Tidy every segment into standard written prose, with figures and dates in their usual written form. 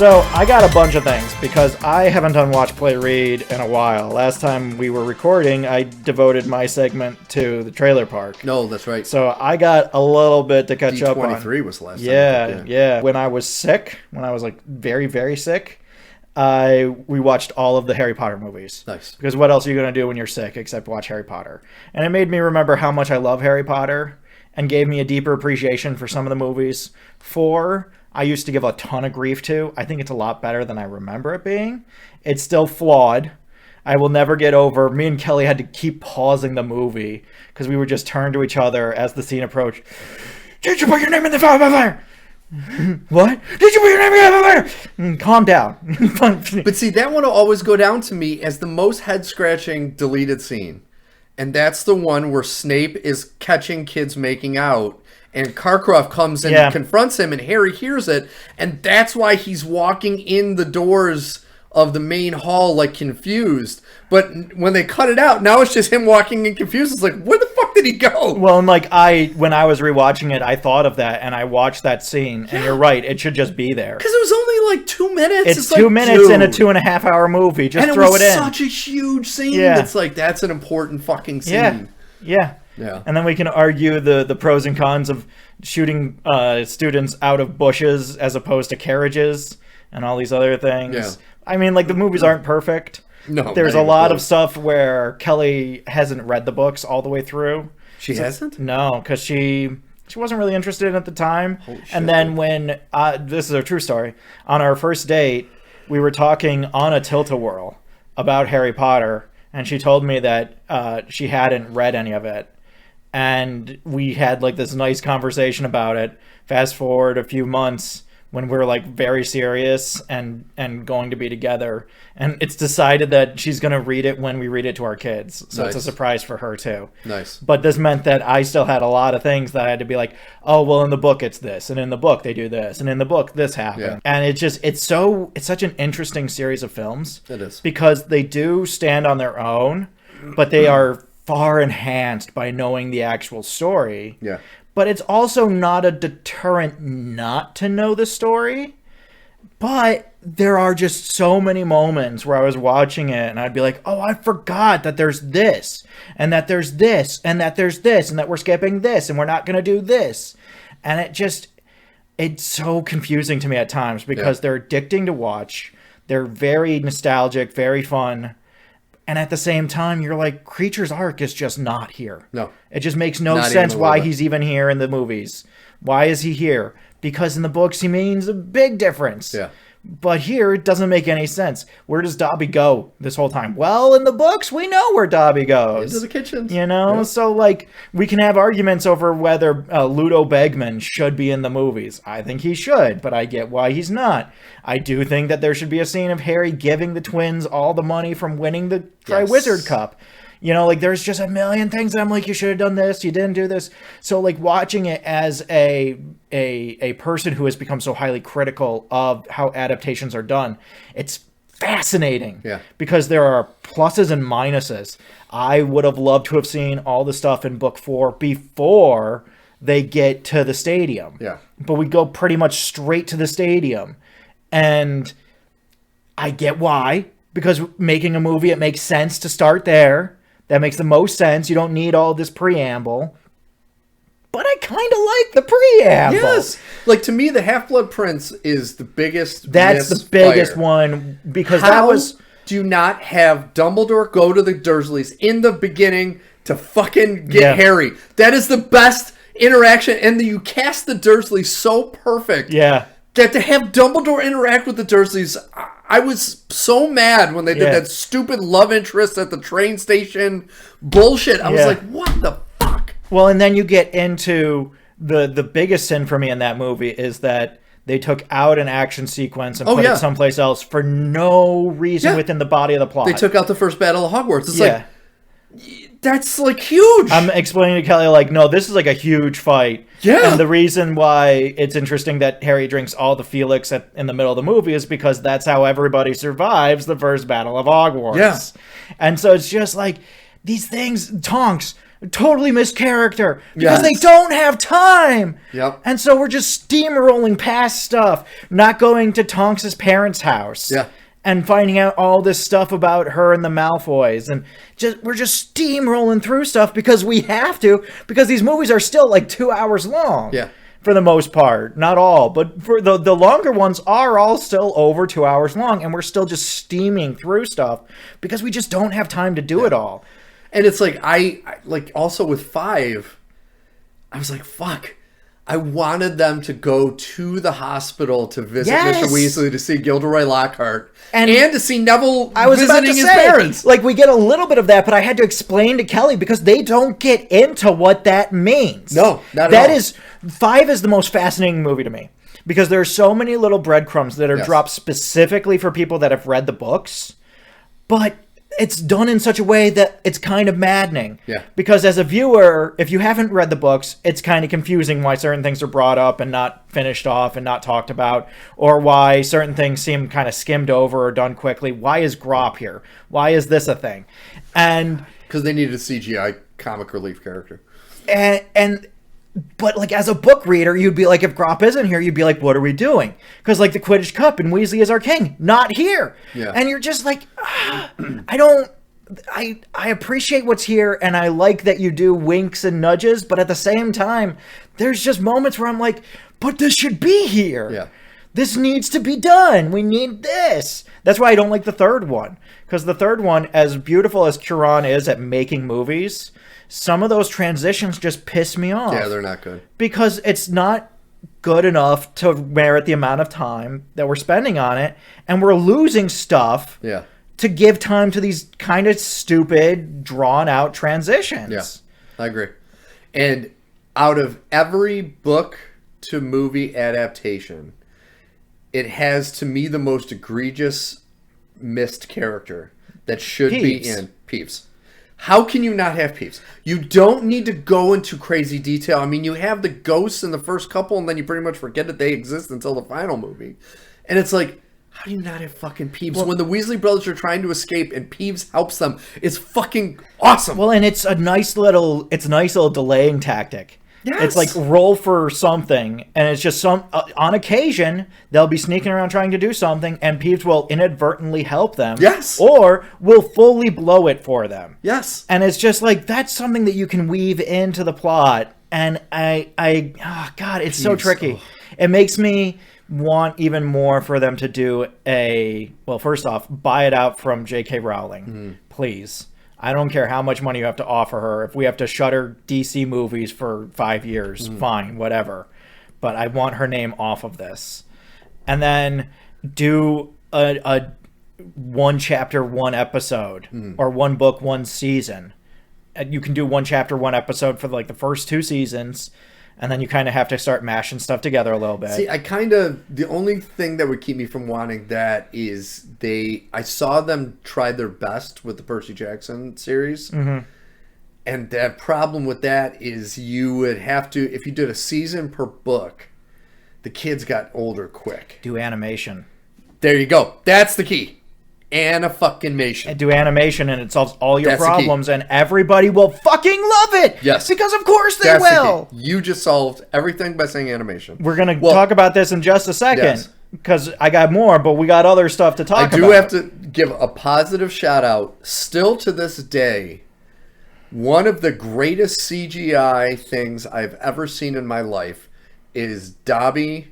So I got a bunch of things because I haven't done Watch, Play, Read in a while. Last time we were recording, I devoted my segment to the trailer park. No, that's right. So I got a little bit to catch up on. D23 was last time. Yeah. When I was sick, when I was like very, very sick, we watched all of the Harry Potter movies. Nice. Because what else are you going to do when you're sick except watch Harry Potter? And it made me remember how much I love Harry Potter and gave me a deeper appreciation for some of the movies. 4, I used to give a ton of grief to. I think it's a lot better than I remember it being. It's still flawed. I will never get over. Me and Kelly had to keep pausing the movie because we would just turn to each other as the scene approached. Did you put your name in the fire? What? Did you put your name in the fire? Calm down. But see, that one will always go down to me as the most head-scratching deleted scene. And that's the one where Snape is catching kids making out. And Karkaroff comes in and confronts him, and Harry hears it, and that's why he's walking in the doors of the main hall, like, confused. But when they cut it out, now it's just him walking in confused. It's like, where the fuck did he go? Well, and, like, when I was rewatching it, I thought of that, and I watched that scene, and you're right, it should just be there. Because it was only, like, 2 minutes. It's 2 minutes in a 2.5-hour movie. Just throw it in. And it was such a huge scene. Yeah. It's like, that's an important fucking scene. Yeah. And then we can argue the pros and cons of shooting students out of bushes as opposed to carriages and all these other things. Yeah. I mean, like, the movies aren't perfect. No. There's a lot of stuff where Kelly hasn't read the books all the way through. She hasn't? No, because she wasn't really interested at the time. And then when, this is a true story, on our first date, we were talking on a tilt-a-whirl about Harry Potter, and she told me that she hadn't read any of it. And we had like this nice conversation about it. Fast forward a few months when we're like very serious and going to be together. And it's decided that she's going to read it when we read it to our kids. So It's a surprise for her too. Nice. But this meant that I still had a lot of things that I had to be like, oh, well, in the book it's this. And in the book they do this. And in the book this happened. Yeah. And it's such an interesting series of films. It is. Because they do stand on their own, but they are far enhanced by knowing the actual story. Yeah. But it's also not a deterrent not to know the story. But there are just so many moments where I was watching it and I'd be like, oh, I forgot that there's this, and that there's this, and that there's this, and that we're skipping this, and we're not going to do this. And it's so confusing to me at times because they're addicting to watch. They're very nostalgic, very fun. And at the same time, you're like, Creature's arc is just not here. No. It just makes no sense why he's even here in the movies. Why is he here? Because in the books, he means a big difference. Yeah. But here, it doesn't make any sense. Where does Dobby go this whole time? Well, in the books, we know where Dobby goes. Into the kitchen. You know? Yeah. So, like, we can have arguments over whether Ludo Bagman should be in the movies. I think he should, but I get why he's not. I do think that there should be a scene of Harry giving the twins all the money from winning the Triwizard Cup. You know, like, there's just a million things that I'm like, you should have done this, you didn't do this. So, like, watching it as a person who has become so highly critical of how adaptations are done, it's fascinating. Yeah. Because there are pluses and minuses. I would have loved to have seen all the stuff in book 4 before they get to the stadium. Yeah. But we go pretty much straight to the stadium. And I get why. Because making a movie, it makes sense to start there. That makes the most sense. You don't need all this preamble. But I kind of like the preamble. Yes. Like, to me, the Half-Blood Prince is the biggest That's the biggest one. Because that was... do you not have Dumbledore go to the Dursleys in the beginning to fucking get Harry? That is the best interaction. And you cast the Dursleys so perfect. Yeah. That to have Dumbledore interact with the Dursleys, I was so mad when they did that stupid love interest at the train station bullshit. I was like, what the fuck? Well, and then you get into the biggest sin for me in that movie is that they took out an action sequence and put it someplace else for no reason within the body of the plot. They took out the first battle of Hogwarts. It's like, that's like huge. I'm explaining to Kelly, like, no, this is like a huge fight. Yeah. And the reason why it's interesting that Harry drinks all the Felix in the middle of the movie is because that's how everybody survives the first battle of Hogwarts. Yeah. And so it's just like these things, Tonks, totally missed character because they don't have time. Yep. And so we're just steamrolling past stuff, not going to Tonks' parents' house. Yeah. And finding out all this stuff about her and the Malfoys, and we're just steamrolling through stuff because we have to, because these movies are still like 2 hours long. Yeah. For the most part, not all, but for the longer ones are all still over 2 hours long, and we're still just steaming through stuff because we just don't have time to do it all. And it's like I like also with 5, I was like, fuck. I wanted them to go to the hospital to visit Mr. Weasley, to see Gilderoy Lockhart, and to see Neville visiting his parents. Like, we get a little bit of that, but I had to explain to Kelly because they don't get into what that means. No, not at all. 5 is the most fascinating movie to me because there are so many little breadcrumbs that are dropped specifically for people that have read the books, but it's done in such a way that it's kind of maddening. Yeah. Because as a viewer, if you haven't read the books, it's kind of confusing why certain things are brought up and not finished off and not talked about, or why certain things seem kind of skimmed over or done quickly. Why is Grop here? Why is this a thing? And because they needed a CGI comic relief character. But, like, as a book reader, you'd be like, if Grop isn't here, you'd be like, what are we doing? Because, like, the Quidditch Cup and Weasley is our king. Not here. Yeah. And you're just like, I appreciate what's here, and I like that you do winks and nudges, but at the same time, there's just moments where I'm like, but this should be here. Yeah. This needs to be done. We need this. That's why I don't like the third one. Because the third one, as beautiful as Cuarón is at making movies, some of those transitions just piss me off. Yeah, they're not good. Because it's not good enough to merit the amount of time that we're spending on it. And we're losing stuff to give time to these kind of stupid, drawn-out transitions. Yeah, I agree. And out of every book to movie adaptation, it has, to me, the most egregious missed character that should be in Peeves. How can you not have Peeves? You don't need to go into crazy detail. I mean, you have the ghosts in the first couple, and then you pretty much forget that they exist until the final movie. And it's like, how do you not have fucking Peeves? When the Weasley brothers are trying to escape and Peeves helps them, it's fucking awesome. Well, and it's a nice little delaying tactic. Yes. It's like roll for something, and it's just on occasion, they'll be sneaking around trying to do something, and Peeves will inadvertently help them. Yes. Or will fully blow it for them. Yes. And it's just like, that's something that you can weave into the plot. And oh God, it's so tricky. Oh. It makes me want even more for them to do first off, buy it out from J.K. Rowling, please. I don't care how much money you have to offer her. If we have to shutter DC movies for 5 years, fine, whatever. But I want her name off of this. And then do a 1 chapter, 1 episode, or 1 book, 1 season. And you can do 1 chapter, 1 episode for like the first 2 seasons. And then you kind of have to start mashing stuff together a little bit. See, the only thing that would keep me from wanting that is I saw them try their best with the Percy Jackson series. Mm-hmm. And the problem with that is you would have to, if you did a season per book, the kids got older quick. Do animation. There you go. That's the key. And do animation, and it solves all your problems, and everybody will fucking love it. Yes, because of course they will. You just solved everything by saying animation. We're gonna talk about this in just a second because I got more, but we got other stuff to talk about. I do have to give a positive shout out. Still to this day, one of the greatest CGI things I've ever seen in my life is Dobby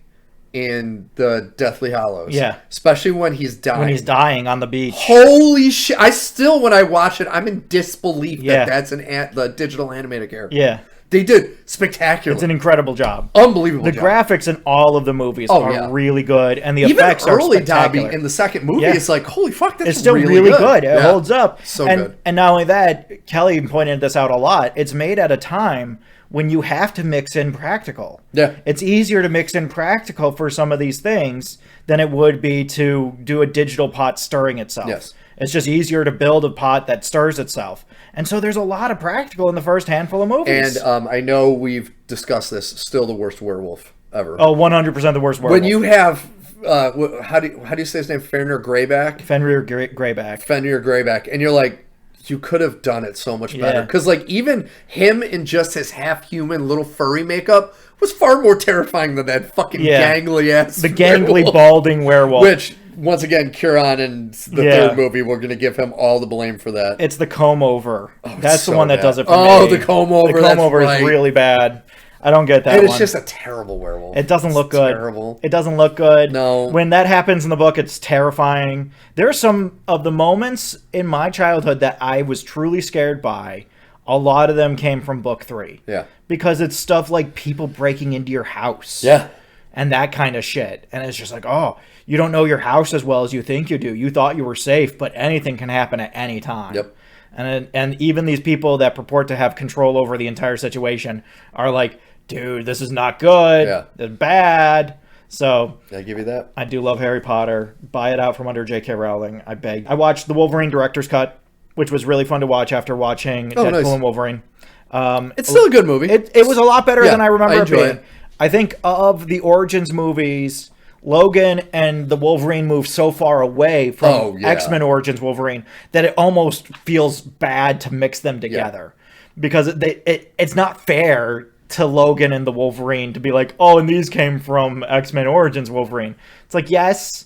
in the Deathly Hallows. Yeah. Especially when he's dying. When he's dying on the beach. Holy shit. I still, when I watch it, I'm in disbelief that that's the digital animated character. Yeah. They did spectacular. It's an incredible job. Unbelievable job. The graphics in all of the movies are really good, and the effects are spectacular. Even early Dobby in the second movie, it's like, holy fuck, that's it's still really good. It holds up. So good. And not only that, Kelly pointed this out a lot, it's made at a time when you have to mix in practical. Yeah. It's easier to mix in practical for some of these things than it would be to do a digital pot stirring itself. Yes. It's just easier to build a pot that stirs itself. And so there's a lot of practical in the first handful of movies. And I know we've discussed this, still the worst werewolf ever. Oh, 100% the worst werewolf. When you have, how do you say his name? Fenrir Greyback? Fenrir Greyback. Fenrir Greyback. And you're like, you could have done it so much better. Because, like, even him in just his half-human little furry makeup was far more terrifying than that fucking gangly-ass the gangly, werewolf. Balding werewolf. Which, once again, Kieran in the third movie, we're going to give him all the blame for that. It's the comb-over. That's the one that does it for me. Oh, the comb-over. The comb-over is really bad. I don't get that one. And it's just a terrible werewolf. It doesn't look good. Terrible. It doesn't look good. No. When that happens in the book, it's terrifying. There are some of the moments in my childhood that I was truly scared by. A lot of them came from book 3. Yeah. Because it's stuff like people breaking into your house. Yeah. And that kind of shit. And it's just like, oh, you don't know your house as well as you think you do. You thought you were safe, but anything can happen at any time. Yep. And even these people that purport to have control over the entire situation are like, dude, this is not good. Yeah. It's bad. So I give you that. I do love Harry Potter. Buy it out from under J.K. Rowling. I beg. I watched the Wolverine director's cut, which was really fun to watch after watching Deadpool and Wolverine. It's still a good movie. It was a lot better than I remember it being. I think of the Origins movies, Logan and the Wolverine moved so far away from X-Men Origins Wolverine that it almost feels bad to mix them together. Because it's not fair to Logan and the Wolverine to be like, oh, and these came from X-Men Origins Wolverine. It's like, yes,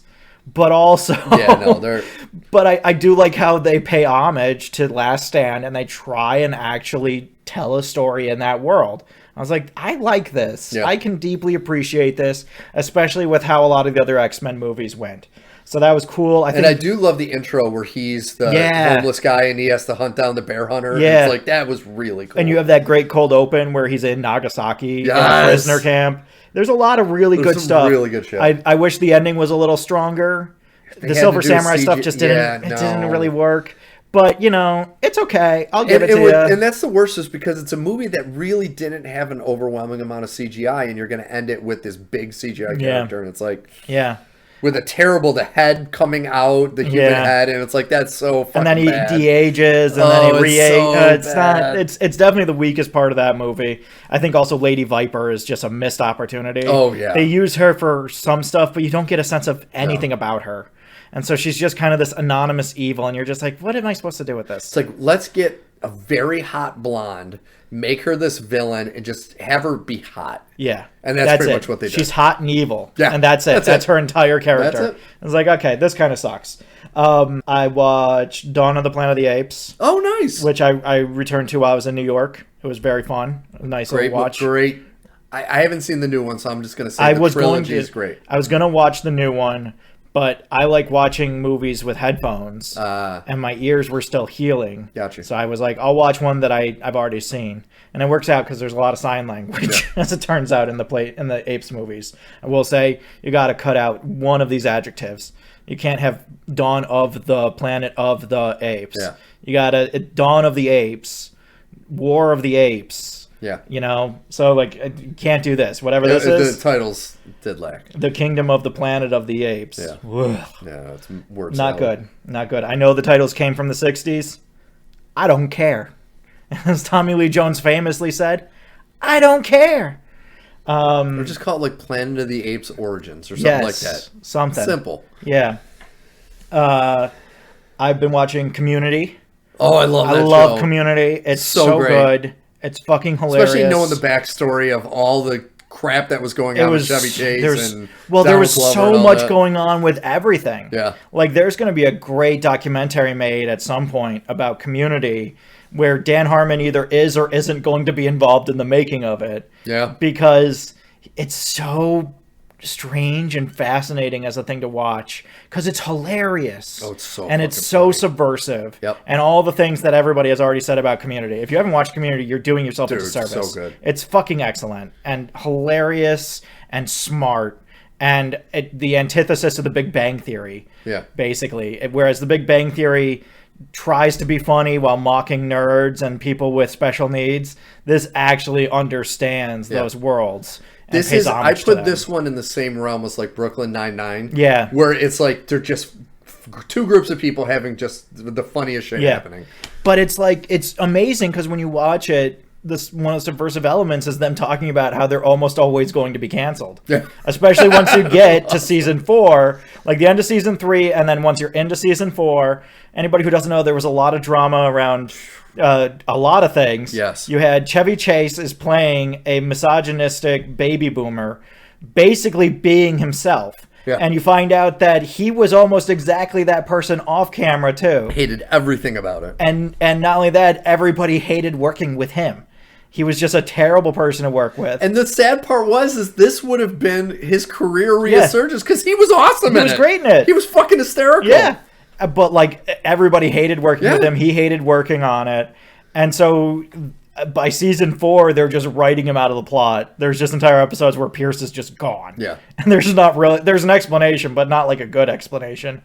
but also... But I do like how they pay homage to Last Stand and they try and actually tell a story in that world. I was like, I like this. I can deeply appreciate this, especially with how a lot of the other X-Men movies went. So that was cool. I do love the intro where he's the homeless guy and he has to hunt down the bear hunter. Yeah. It's like, that was really cool. And you have that great cold open where he's in Nagasaki in a prisoner camp. There's a lot of really good stuff. Really good shit. I wish the ending was a little stronger. The Silver Samurai stuff just didn't really work. But, you know, it's okay. I'll give it to you. And that's the worst is because it's a movie that really didn't have an overwhelming amount of CGI, and you're going to end it with this big CGI character. And it's like... Yeah. With the head coming out, the human head, and it's like, that's so fucking bad. And then he de-ages, and then he re-ages. It's definitely the weakest part of that movie. I think also Lady Viper is just a missed opportunity. Oh, yeah. They use her for some stuff, but you don't get a sense of anything about her. And so she's just kind of this anonymous evil, and you're just like, what am I supposed to do with this? It's like, let's get a very hot blonde, make her this villain, and just have her be hot. Yeah. And that's pretty much what they did. She's hot and evil. Yeah. And that's it. That's her entire character. That's it. I was like, okay, this kind of sucks. I watched Dawn of the Planet of the Apes. Oh, nice. Which I returned to while I was in New York. It was very fun. A nice little watch. Great. I haven't seen the new one, so I'm just going to say the trilogy is great. I was going to watch the new one, but I like watching movies with headphones, and my ears were still healing. Gotcha. So I was like, I'll watch one that I've already seen. And it works out because there's a lot of sign language, as it turns out, in the Apes movies. I will say, you got to cut out one of these adjectives. You can't have Dawn of the Planet of the Apes. Yeah. You got to Dawn of the Apes, War of the Apes. Yeah. You know, so like, you can't do this. Whatever this is. The titles did lack. The Kingdom of the Planet of the Apes. Yeah. Ugh. Yeah, it's words. Not good. Not good. I know the titles came from the 60s. I don't care. As Tommy Lee Jones famously said, I don't care. Or just call it like Planet of the Apes Origins or something like that. Something. Simple. Yeah. I've been watching Community. Oh, I love that show. I love Community. It's so good. It's fucking hilarious. Especially knowing the backstory of all the crap that was going on with Chevy Chase. There was so much going on with everything. Yeah. Like, there's going to be a great documentary made at some point about Community where Dan Harmon either is or isn't going to be involved in the making of it. Yeah. Because it's so strange and fascinating as a thing to watch because it's hilarious. Oh, it's so and it's so funny. Subversive. Yep. And all the things that everybody has already said about Community. If you haven't watched Community, you're doing yourself a disservice. It's so good. It's fucking excellent and hilarious and smart and the antithesis of the Big Bang Theory. Yeah. Basically, whereas the Big Bang Theory tries to be funny while mocking nerds and people with special needs, this actually understands those worlds. I put this one in the same realm as like Brooklyn Nine-Nine. Yeah. Where it's like they're just two groups of people having just the funniest shit happening. But it's like, it's amazing because when you watch it, one of the subversive elements is them talking about how they're almost always going to be canceled. Yeah. Especially once you get to season 4, like the end of season 3, and then once you're into season 4, anybody who doesn't know, there was a lot of drama around a lot of things. Yes. You had Chevy Chase is playing a misogynistic baby boomer, basically being himself. Yeah. And you find out that he was almost exactly that person off camera too. Hated everything about it. And not only that, everybody hated working with him. He was just a terrible person to work with. And the sad part is this would have been his career resurgence because he was awesome. He was great in it. He was fucking hysterical. Yeah. But like everybody hated working with him. He hated working on it. And so by season 4, they're just writing him out of the plot. There's just entire episodes where Pierce is just gone. Yeah. And there's an explanation, but not like a good explanation.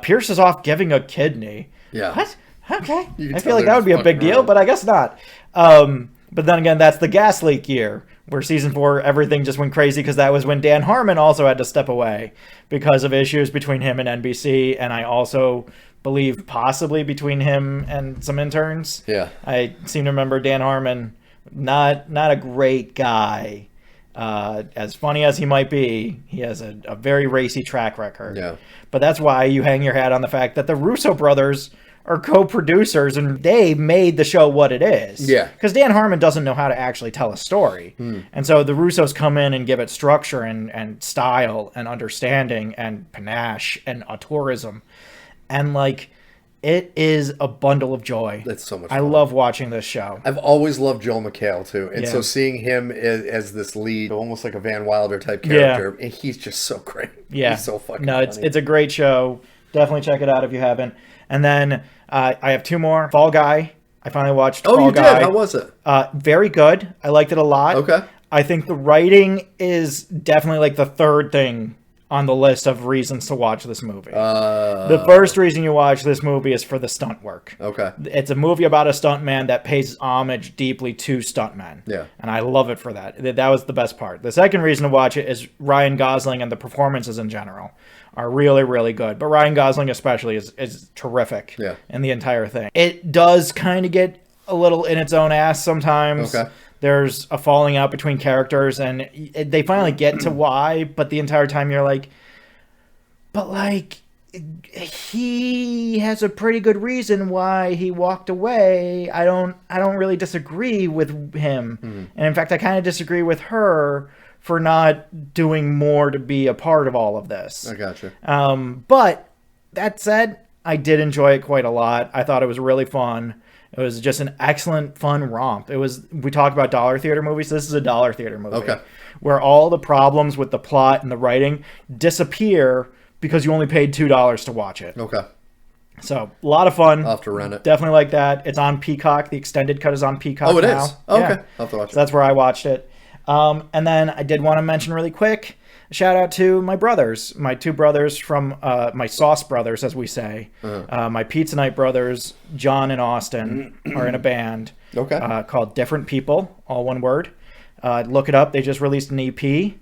Pierce is off giving a kidney. Yeah. What? Okay. I feel like that would be a big deal, but I guess not. But then again, that's the gas leak year, where season 4, everything just went crazy because that was when Dan Harmon also had to step away because of issues between him and NBC. And I also believe possibly between him and some interns. Yeah. I seem to remember Dan Harmon, not a great guy. As funny as he might be, he has a very racy track record. Yeah. But that's why you hang your hat on the fact that the Russo brothers are co-producers and they made the show what it is. Yeah. Because Dan Harmon doesn't know how to actually tell a story. And so the Russos come in and give it structure and style and understanding and panache and auteurism. And like, it is a bundle of joy. That's so much fun. I love watching this show. I've always loved Joel McHale too. And so seeing him as this lead, almost like a Van Wilder type character, and he's just so great. Yeah. He's so fucking funny. It's a great show. Definitely check it out if you haven't. And then I have 2 more. Fall Guy. I finally watched Fall Guy. Oh, you did? How was it? Very good. I liked it a lot. Okay. I think the writing is definitely like the third thing on the list of reasons to watch this movie. The first reason you watch this movie is for the stunt work. Okay. It's a movie about a stuntman that pays homage deeply to stuntmen. Yeah. And I love it for that. That was the best part. The second reason to watch it is Ryan Gosling and the performances in general are really, really good. But Ryan Gosling especially is terrific in the entire thing. It does kind of get a little in its own ass sometimes. Okay. There's a falling out between characters, and they finally get to why, but the entire time you're like, but like, he has a pretty good reason why he walked away. I don't really disagree with him. And in fact, I kind of disagree with her for not doing more to be a part of all of this. I gotcha. But that said, I did enjoy it quite a lot. I thought it was really fun. It was just an excellent, fun romp. We talked about dollar theater movies. This is a dollar theater movie. Okay. Where all the problems with the plot and the writing disappear because you only paid $2 to watch it. Okay. So, a lot of fun. I'll have to rent it. Definitely like that. It's on Peacock. The extended cut is on Peacock now. Oh, it is? Oh, yeah. okay. I'll have to watch it. So that's where I watched it. And then I did want to mention really quick, a shout out to my brothers, my 2 brothers from my sauce brothers, as we say. My Pizza Night brothers, John and Austin, are in a band called Different People, all one word. Look it up. They just released an EP,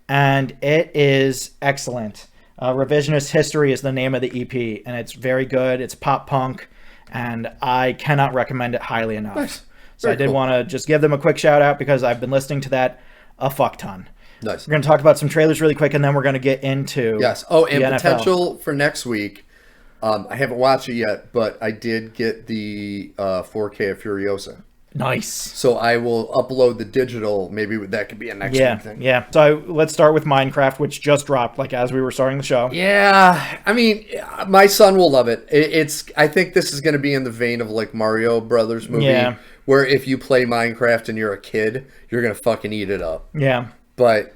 and it is excellent. Revisionist History is the name of the EP, and it's very good. It's pop punk, and I cannot recommend it highly enough. Nice. So I did want to just give them a quick shout out because I've been listening to that a fuck ton. Nice. We're going to talk about some trailers really quick, and then we're going to get into and the potential NFL. For next week. I haven't watched it yet, but I did get the 4K of Furiosa. Nice. So I will upload the digital. Maybe that could be a next week thing. Yeah. So let's start with Minecraft, which just dropped like as we were starting the show. Yeah. I mean, my son will love it. I think this is going to be in the vein of like Mario Brothers movie. Yeah. Where if you play Minecraft and you're a kid, you're going to fucking eat it up. Yeah. But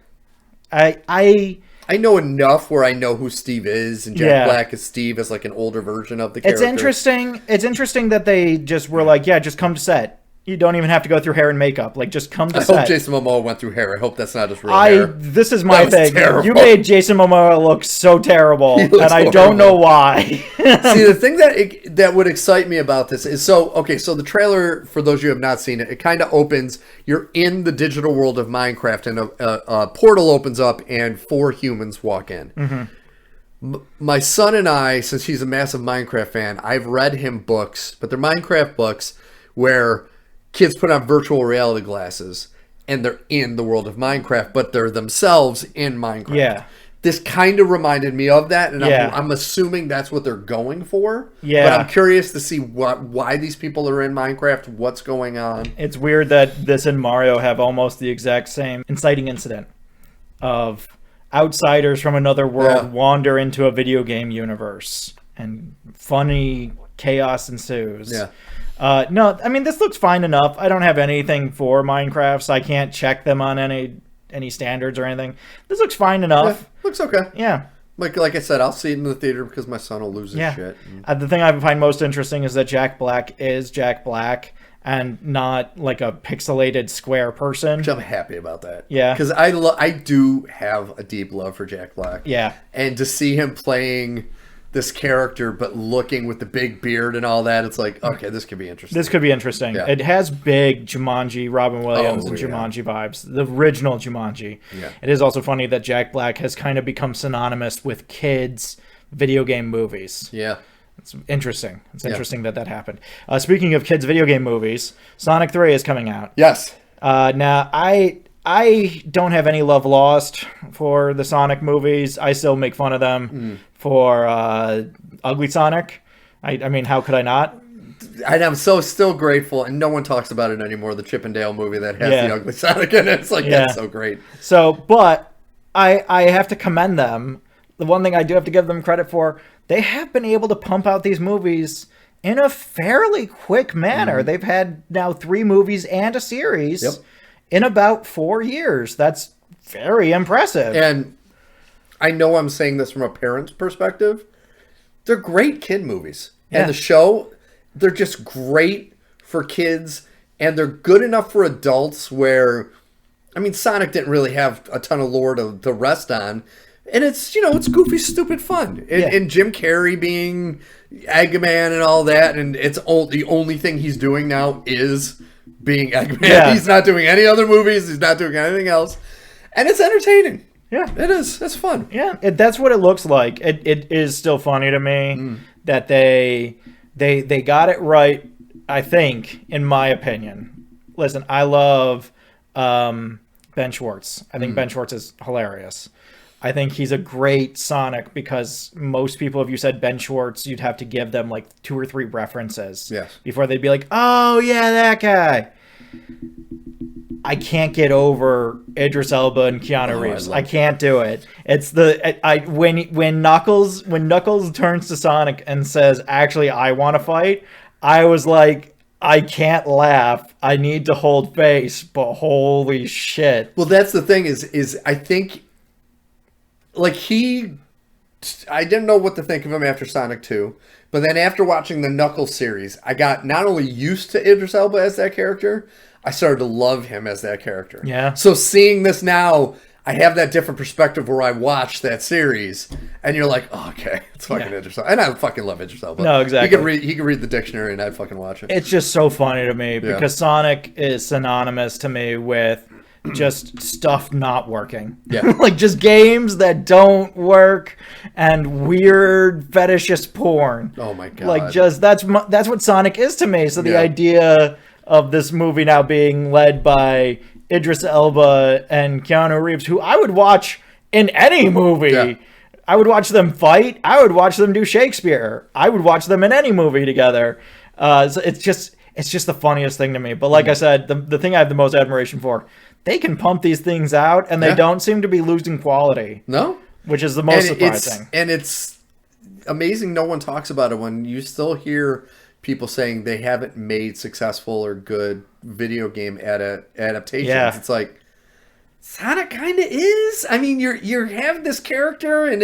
I know enough where I know who Steve is, and Jack Black is Steve as like an older version of the character. It's interesting that they just were like, just come to set. You don't even have to go through hair and makeup. Like, just come to set. I hope Jason Momoa went through hair. I hope that's not just real hair. This is my thing. Terrible. You made Jason Momoa look so terrible, and I don't know why. See, the thing that would excite me about this is, so the trailer, for those of you who have not seen it, it kind of opens, you're in the digital world of Minecraft, and a portal opens up, and 4 humans walk in. Mm-hmm. My son and I, since he's a massive Minecraft fan, I've read him books, but they're Minecraft books, where kids put on virtual reality glasses and they're in the world of Minecraft, but they're themselves in Minecraft. Yeah. This kind of reminded me of that, and Yeah. I'm assuming that's what they're going for. Yeah. But I'm curious to see why these people are in Minecraft, what's going on. It's weird that this and Mario have almost the exact same inciting incident of outsiders from another world wander into a video game universe, and funny chaos ensues. Yeah. No, I mean, this looks fine enough. I don't have anything for Minecraft, so I can't check them on any standards or anything. This looks fine enough. Yeah, looks okay. Yeah. Like I said, I'll see it in the theater because my son will lose his shit. The thing I find most interesting is that Jack Black is Jack Black and not like a pixelated square person. Which I'm happy about that. Yeah. Because I do have a deep love for Jack Black. Yeah. And to see him playing this character but looking with the big beard and all that, it's like, okay, this could be interesting. This could be interesting. Yeah. It has big Jumanji, Robin Williams, and yeah. Jumanji vibes. The original Jumanji. Yeah. It is also funny that Jack Black has kind of become synonymous with kids' video game movies. Yeah. It's interesting. It's interesting that happened. Speaking of kids' video game movies, Sonic 3 is coming out. Yes. Now, I don't have any love lost for the Sonic movies. I still make fun of them for Ugly Sonic. I mean, how could I not? And I'm still grateful, and no one talks about it anymore, the Chip and Dale movie that has the Ugly Sonic in it. It's like, that's so great. So, but I have to commend them. The one thing I do have to give them credit for, they have been able to pump out these movies in a fairly quick manner. They've had now 3 movies and a series in about 4 years. That's very impressive. And I know I'm saying this from a parent's perspective. They're great kid movies. And the show, they're just great for kids, and they're good enough for adults where, I mean, Sonic didn't really have a ton of lore to rest on. And it's, it's goofy, stupid fun. And Jim Carrey being Eggman and all that, and it's the only thing he's doing now is being Eggman. Yeah. He's not doing any other movies. He's not doing anything else. And it's entertaining. Yeah. It is. It's fun. Yeah. That's what it looks like. It is still funny to me that they got it right, I think, in my opinion. Listen, I love Ben Schwartz. I think Ben Schwartz is hilarious. I think he's a great Sonic because most people, if you said Ben Schwartz, you'd have to give them like 2 or 3 references before they'd be like, oh, yeah, that guy. I can't get over Idris Elba and Keanu Reeves. I can't do it. It's when Knuckles turns to Sonic and says, actually, I want to fight, I was like, I can't laugh. I need to hold face, but holy shit. Well, that's the thing is I think, like, I didn't know what to think of him after Sonic 2, but then after watching the Knuckles series, I got not only used to Idris Elba as that character, I started to love him as that character. Yeah. So seeing this now, I have that different perspective where I watched that series, and you're like, oh, okay, it's fucking Idris Elba. And I fucking love Idris Elba. No, exactly. He can read the dictionary, and I'd fucking watch it. It's just so funny to me because Sonic is synonymous to me with just stuff not working. Yeah. Like just games that don't work and weird fetishist porn. Oh my god. Like just that's what Sonic is to me. So the idea of this movie now being led by Idris Elba and Keanu Reeves, who I would watch in any movie. Yeah. I would watch them fight. I would watch them do Shakespeare. I would watch them in any movie together. So it's just the funniest thing to me. But like I said, the thing I have the most admiration for, they can pump these things out, and they don't seem to be losing quality. No? Which is the most surprising. And it's amazing no one talks about it when you still hear people saying they haven't made successful or good video game adaptations. Yeah. It's like, Sonic kind of is. I mean, you have this character, and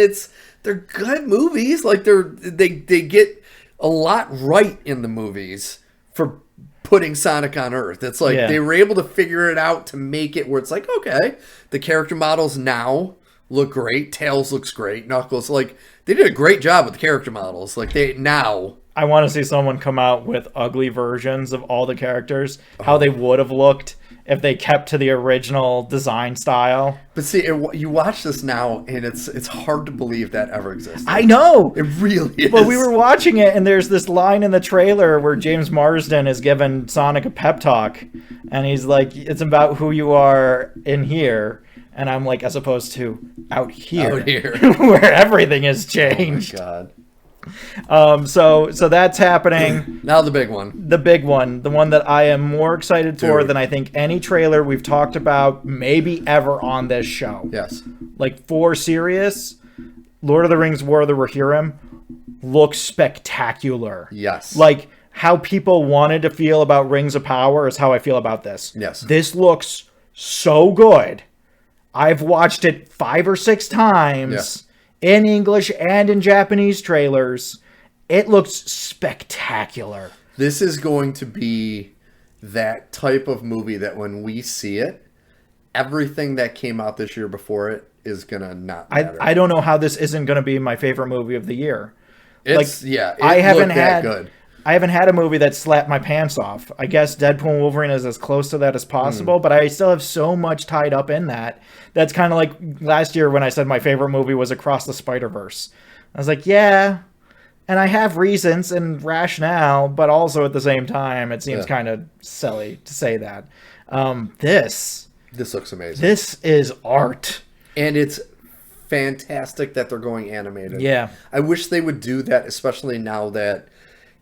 they're good movies. Like they get a lot right in the movies for putting Sonic on Earth. It's like they were able to figure it out to make it where it's like, okay, the character models now look great. Tails looks great. Knuckles, like, they did a great job with the character models. Like, I want to see someone come out with ugly versions of all the characters, how they would have looked if they kept to the original design style. But see, you watch this now, and it's hard to believe that ever existed. I know! It really is. But we were watching it, and there's this line in the trailer where James Marsden is giving Sonic a pep talk, and he's like, it's about who you are in here. And I'm like, as opposed to out here. Where everything has changed. Oh, my God. So that's happening. Now the big one. The big one. The one that I am more excited for than I think any trailer we've talked about maybe ever on this show. Yes. Like, for serious, Lord of the Rings War of the Rohirrim looks spectacular. Yes. Like, how people wanted to feel about Rings of Power is how I feel about this. Yes. This looks so good. I've watched it 5 or 6 times. Yeah. In English and in Japanese trailers. It looks spectacular. This is going to be that type of movie that when we see it, everything that came out this year before it is going to not matter. I don't know how this isn't going to be my favorite movie of the year. I haven't had good. I haven't had a movie that slapped my pants off. I guess Deadpool and Wolverine is as close to that as possible, but I still have so much tied up in that. That's kind of like last year when I said my favorite movie was Across the Spider-Verse. I was like, yeah, and I have reasons and rationale, but also at the same time, it seems kind of silly to say that. This looks amazing. This is art. And it's fantastic that they're going animated. Yeah. I wish they would do that, especially now that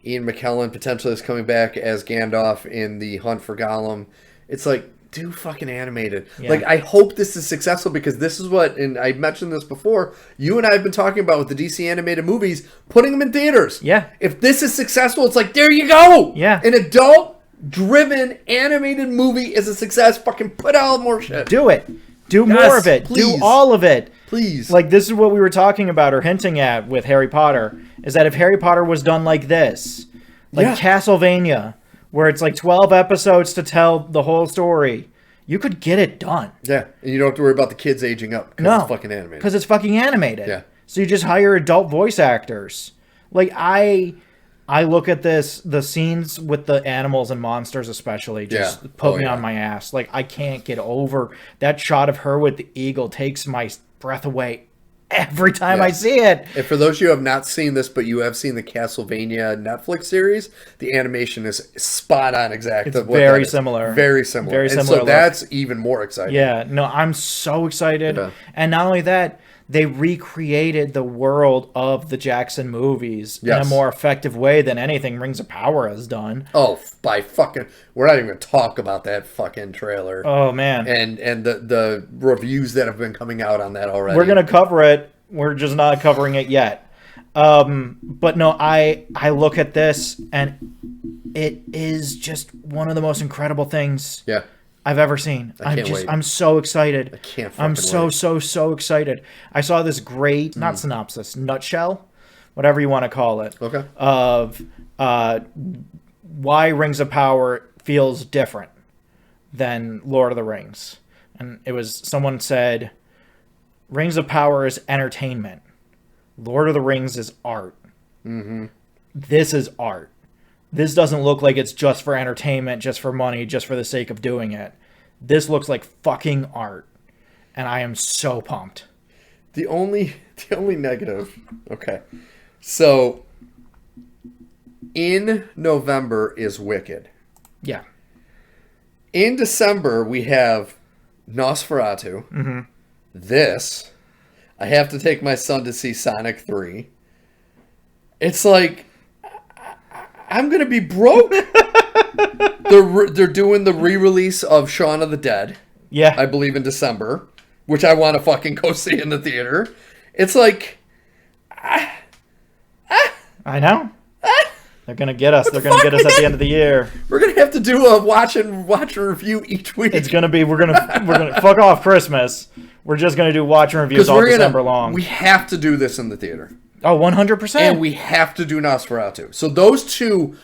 Ian McKellen potentially is coming back as Gandalf in The Hunt for Gollum. It's like, do fucking animated. Yeah. Like, I hope this is successful because this is what, and I mentioned this before, you and I have been talking about with the DC animated movies, putting them in theaters. Yeah. If this is successful, it's like, there you go. Yeah. An adult-driven animated movie is a success. Fucking put out more shit. Do it. Do more of it. Please. Do all of it. Please. Like, this is what we were talking about or hinting at with Harry Potter, is that if Harry Potter was done like this, like Castlevania, where it's like 12 episodes to tell the whole story, you could get it done. Yeah, and you don't have to worry about the kids aging up because it's fucking animated. Because it's fucking animated. Yeah. So you just hire adult voice actors. Like, I look at this, the scenes with the animals and monsters especially, just put me on my ass. Like, I can't get over that shot of her with the eagle takes my breath away every time I see it. And for those of you who have not seen this, but you have seen the Castlevania Netflix series, the animation is spot on exactly. It's very similar. Very similar. Very similar. And so that's even more exciting. Yeah, no, I'm so excited. Yeah. And not only that, they recreated the world of the Jackson movies in a more effective way than anything Rings of Power has done. Oh, by fucking... We're not even going to talk about that fucking trailer. Oh, man. And the reviews that have been coming out on that already. We're going to cover it. We're just not covering it yet. But no, I look at this, and it is just one of the most incredible things I've ever seen. I'm so excited. I can't fucking wait. so excited. I saw this great, not synopsis, nutshell, whatever you want to call it, of why Rings of Power feels different than Lord of the Rings. And it was, someone said, Rings of Power is entertainment. Lord of the Rings is art. Mm-hmm. This is art. This doesn't look like it's just for entertainment, just for money, just for the sake of doing it. This looks like fucking art. And I am so pumped. The only negative. Okay. So in November is Wicked. Yeah. In December we have Nosferatu. Mm-hmm. This. I have to take my son to see Sonic 3. It's like, I'm going to be broke. They're doing the re-release of Shaun of the Dead. Yeah. I believe in December, which I want to fucking go see in the theater. It's like... I know. They're going to get us. They're going to get us at the end of the year. We're going to have to do a watch and review each week. It's going to be, we're going to fuck off Christmas. We're just going to do watch and reviews all December long. We have to do this in the theater. Oh, 100%. And we have to do Nosferatu. So those two,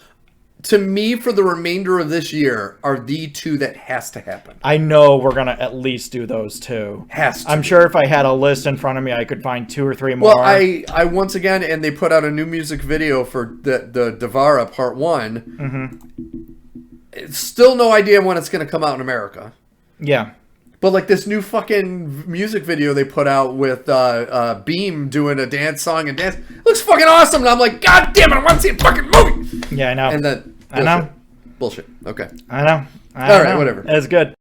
to me, for the remainder of this year, are the two that has to happen. I know we're going to at least do those two. Has to. I'm sure if I had a list in front of me, I could find 2 or 3 more. Well, I once again, and they put out a new music video for the Devara Part 1. Mm-hmm. Still no idea when it's going to come out in America. Yeah. But like this new fucking music video they put out with Beam doing a dance song and dance looks fucking awesome. And I'm like, God damn it, I want to see a fucking movie. Yeah, I know. And then I know. Bullshit. Okay. I know. All right, whatever. It's good.